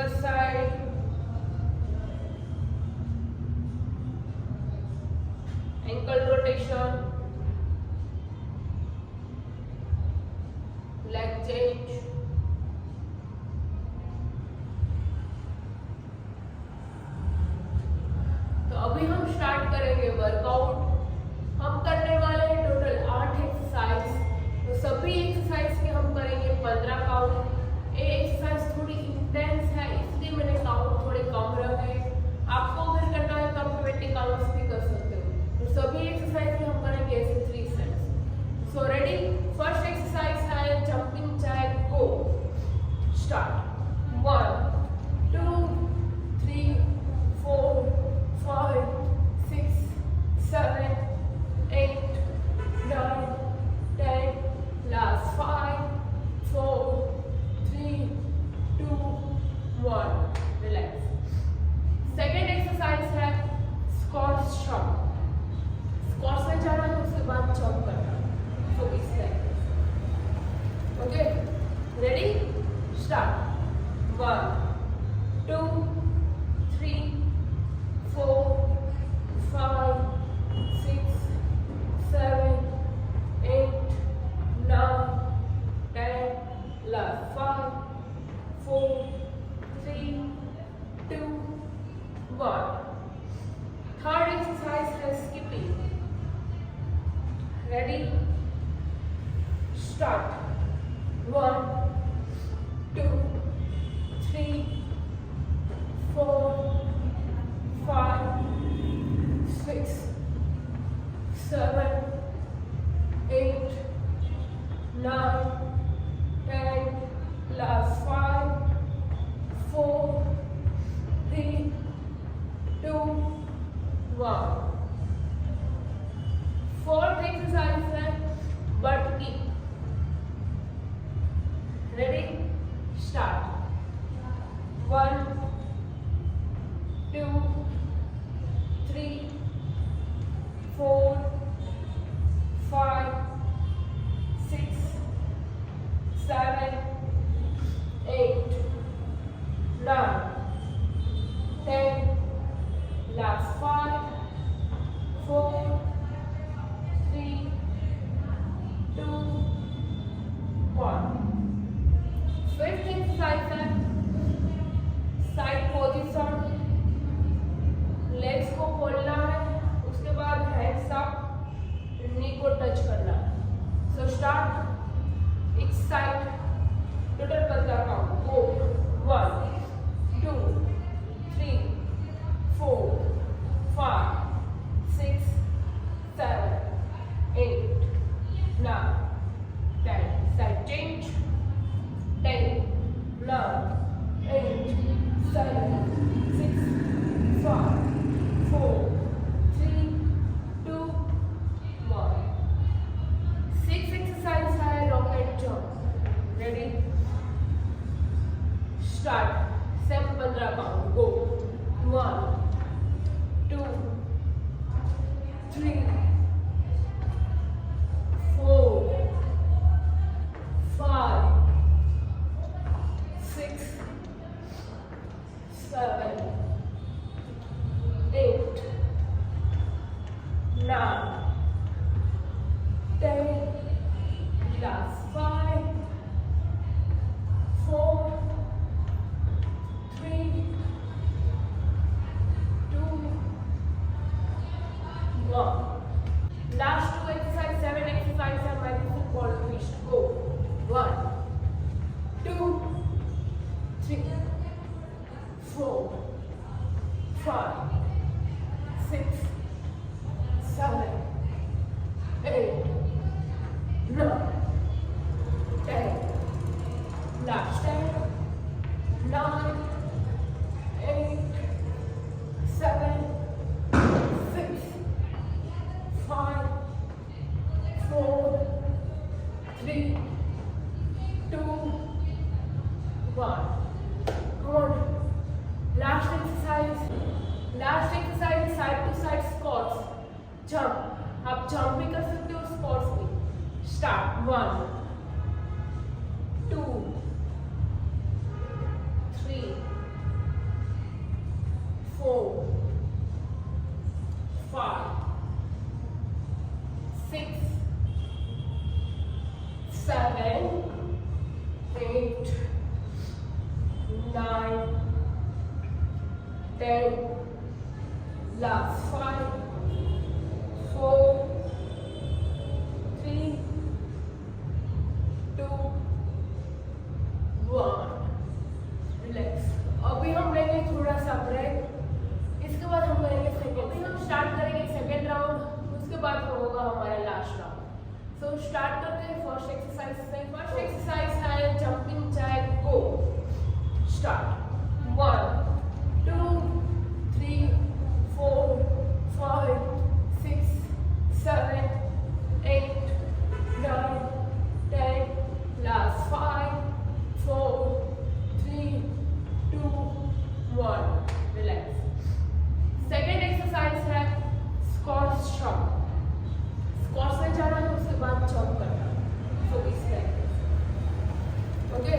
other side. Ankle rotation, leg change. तो अभी हम स्टार्ट करेंगे वर्कआउट। हम करने वाले हैं टोटल 8 एक्सरसाइज। तो सभी एक्सरसाइज के हम करेंगे 15 काउंट। ये एक्सरसाइज थोड़ी इंटेंस है इसलिए मैंने काउंट थोड़े कम रखे। आपको अगर करना है तो आप 20 काउंट्स भी कर सकते हो। तो सभी एक्सरसाइज में हम करेंगे ऐसे 3 sets. So ready, first exercise है जंपिंग जैक। गो, start. 1 2 3 4 5 6 7 8 9 10, last 5 4 3 2 1, relax। Second exercise है स्क्वाट जंप। स्क्वाट में जाना है उसके बाद जंप करना। सो इस type. Okay, ready, start. 1 2 3 4 5 6 7 8 9 10, last 5 4 3 2 1। Third exercise है skipping. Ready, start. 1 2 3 4 5 6 7 8 9 10, last 5 4 3 2 1। Fourth exercise है but kick. Ready, start. 1 2 3 4 5 6 7 8 9 10, last 5 4 3 2 1। Fifth exercise है साइड पोजीशन। लेग्स को खोलना है, उसके बाद हैंड्स अप, नी को टच करना है। So start. एक side, total 15 count. Go, 1 2 3 4 5 6 7 8 9 10, side change। 10 9 8 7 6 5 4 3 2 1। Six exercise है rocket jump. Ready, start. Same 15 count. Go, 1 2 3 4 5 6 7 8 9 10, last 5 4 3 2 1। Last 2 exercise, 7 exercise are magnificent ball twist. Go, 1 2 3 4 5 6 7 8 9 10, last 10 9 8 7 6 5 4 3 2 1। Good. Last exercise side to side squats. Jump, आप jump भी कर सकते हो, squats भी। Start. 1 2 3 10, last 5, 4, 3, 2, 1. Relax. अभी हम लेंगे थोड़ा सा ब्रेक, इसके बाद हम करेंगे सेकेंड. अभी हम स्टार्ट करेंगे सेकेंड राउंड, उसके बाद होगा हमारा लास्ट राउंड. सो स्टार्ट करते हैं फर्स्ट एक्सरसाइज से. फर्स्ट एक्सरसाइज है जंपिंग जैक. गो. Start. 1, 2, 3, 4, 5, 6, 7, 8, 9, 10, last 5, 4, 3, 2, 1. Relax. Second exercise है स्क्वाट जंप. स्क्वाट में जाना है, उसके बाद जंप करना. सो इस तरह. Okay,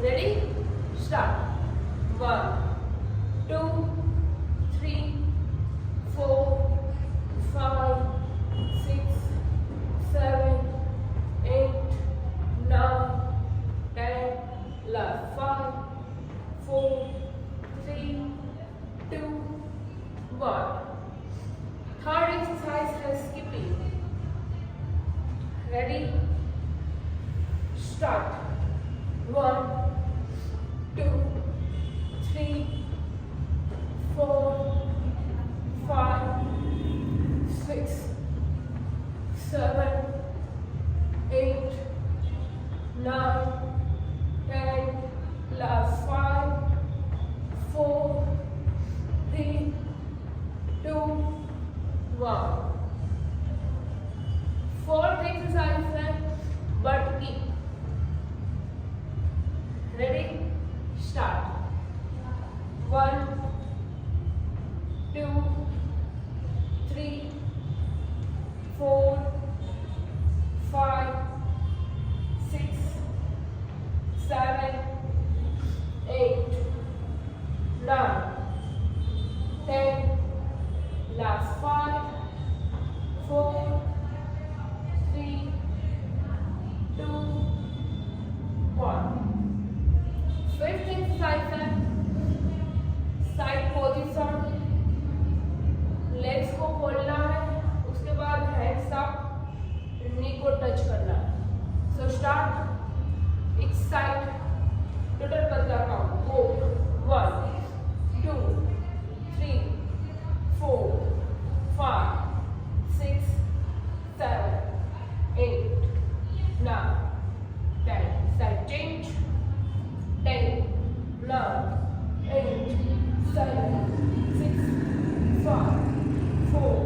ready? Start. 1, 2, 3, 4, 5, 6, 7, 8, 9, 10, last 5, 4, 3, 2, 1. Third exercise है skipping. Ready? Start. 1, 2, 3, 4, 5, 6, 7, 8, 9, 10, last 5, 4, 3, 2, 1. Fourth exercise है butt kick. Ready? Start. 1, 2, 3, 4, 5, 6, 7, 8, 9, 10, last 5, 4, 3, 2, 1. Fifth exercise है साइड पोजीशन. लेग्स को खोलना है, उसके बाद हैंड्स अप, नी को टच करना है. So start. Each side. Total 15 count. Go. 1, 2, 3, 4, 5, 6, 7, 8, 9, 10. Side change. 10, 9, 8, 7, 6, 5, 4,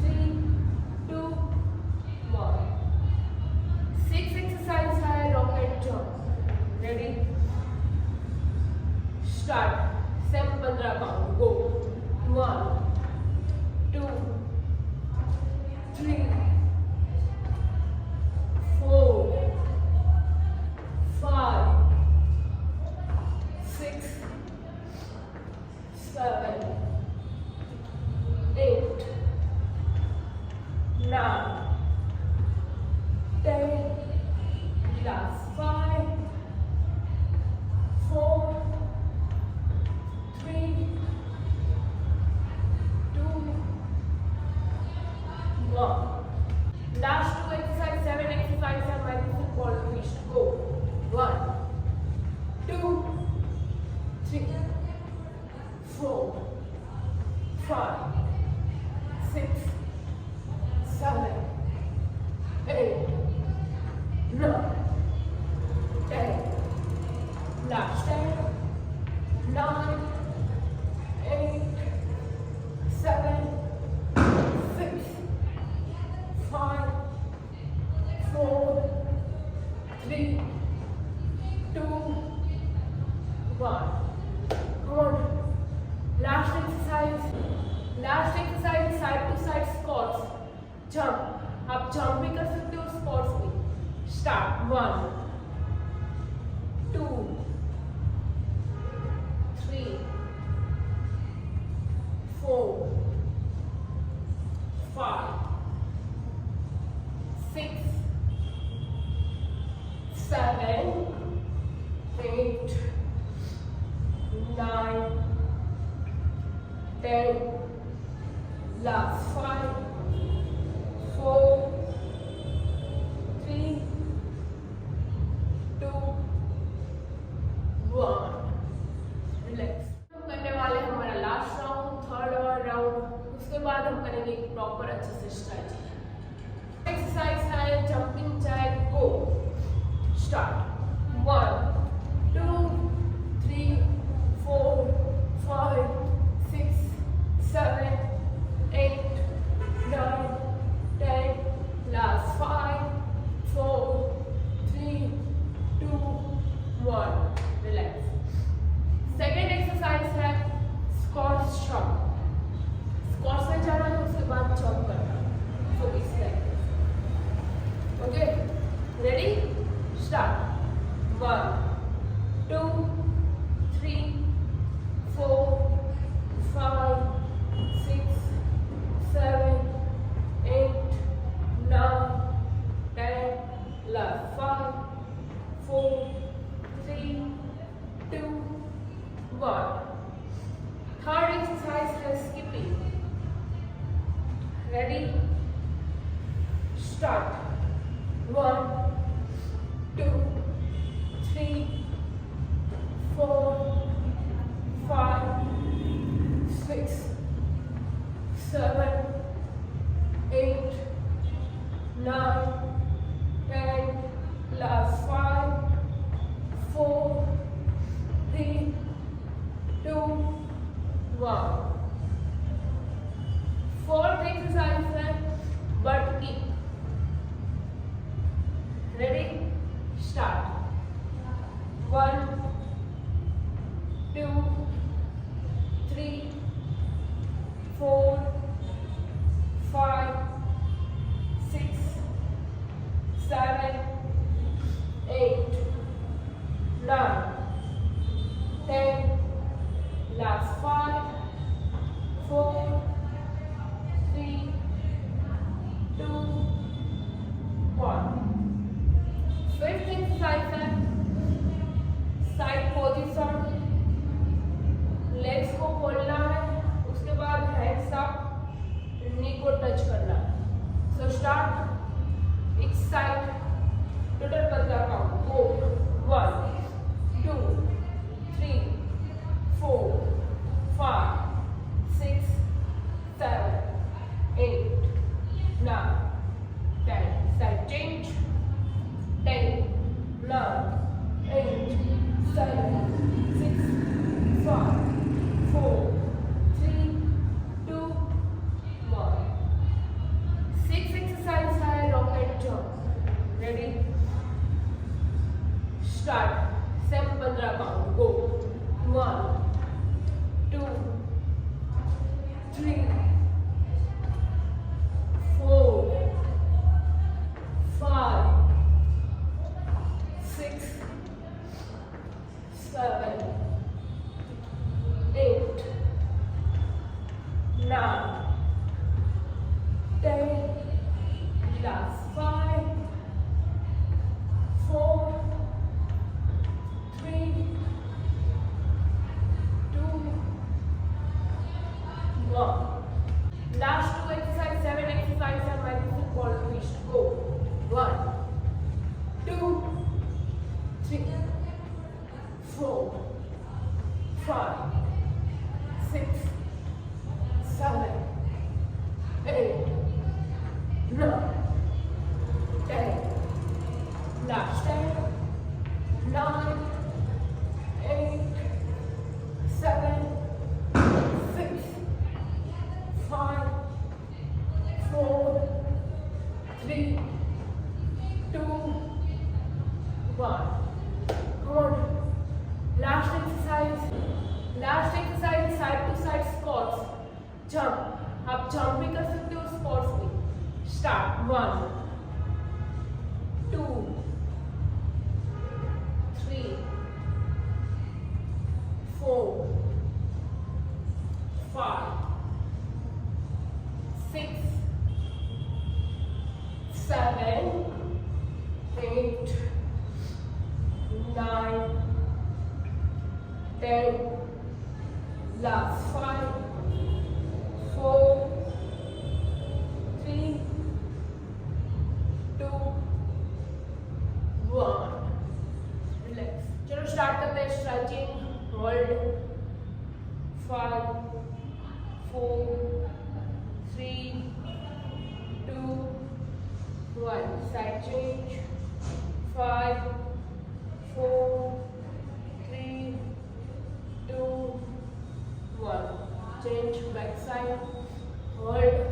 3, 2, 1. Sixth exercise है rocket jump. Ready? Start. Same 15 count. Go. 1, 2, 3, 4, 5, 6, 7, 8, 9, 10, last 5, 4, 3, 2, 1. Last two exercise, 7 exercise है magnific ball twist. Go. 1, 2, 3, 4, 5, 6, 7, 8, 9, 10. Last 10, 9, 8, 7, 6, 5, 4, 3, 2, 1. Come on. Last exercise. Last exercise side to side squats. Jump. आप jump भी कर सकते हो, squats भी. Start. 1, 2, 3, 4, 5, 6, 7, 8, 9, 10, last 5, 4, 3, 2, 1. Relax. हम करने वाले हैं हमारा लास्ट राउंड, थर्ड राउंड। उसके बाद हम करेंगे एक प्रॉपर अच्छे से स्ट्रेचिंग एक्सरसाइज है जंपिंग जैक। गो start. 1, 2, 3, 4, 5, 6, 7, 8, 9, 10, last 5, 4, 3, 2, 1. Relax. Second exercise है स्क्वाट्स जंप। स्क्वाट्स में जाना है उसके बाद जंप करना। सो इस like okay, ready start. 1, 2, 3, 4, 5, 6, 7, 8, 9, 10, last 5, 4, 3, 2, 1. Third exercise है skipping. Ready? Start. 1, 2, 3, 4, 5, 6, 7, 8, 9, 10, last 5, 4, 3, 2, 1. Fourth exercise है butt kick. Ready? Start. 1, 2, 3, 4, 5, 6, 7, 8, 9, 10, last 5, 4, 3, 2, 1. Fifth exercise है साइड पोजीशन। लेग्स को खोलना है, उसके बाद हैंड्स अप, नी को टच करना है। So start. एक side total 15 count. Go 1, 2, 3, 4, 5, 6, 7, 8, 9, 10. Side change. 10, 9, 8, 7, 6, 5, 4, 3, 2, 1. Sixth exercise है rocket jump. Ready? Start. Same 15 count. Go 1, 2, 3, 4, 5, 6, 7, 8, 9, 10, last 5, 4, 3, 2, 1. Last two exercise, 7 exercise and my football twist. Go 1, 2, 3, 4, 5, 6, 7, 8, 9, 10, last 10, 9, 8, 7, 6, 5, 4, 3, 2, 1. Good. Last exercise side to side squats. Jump. आप jump भी कर सकते हो squats भी. Start. 1, 2, 3, 4, 5, 6, 7, 8, 9, 10, last 5, start करते हैं stretching. Hold 5 4 3 2 1. Side change 5 4 3 2 1. Change back side. Hold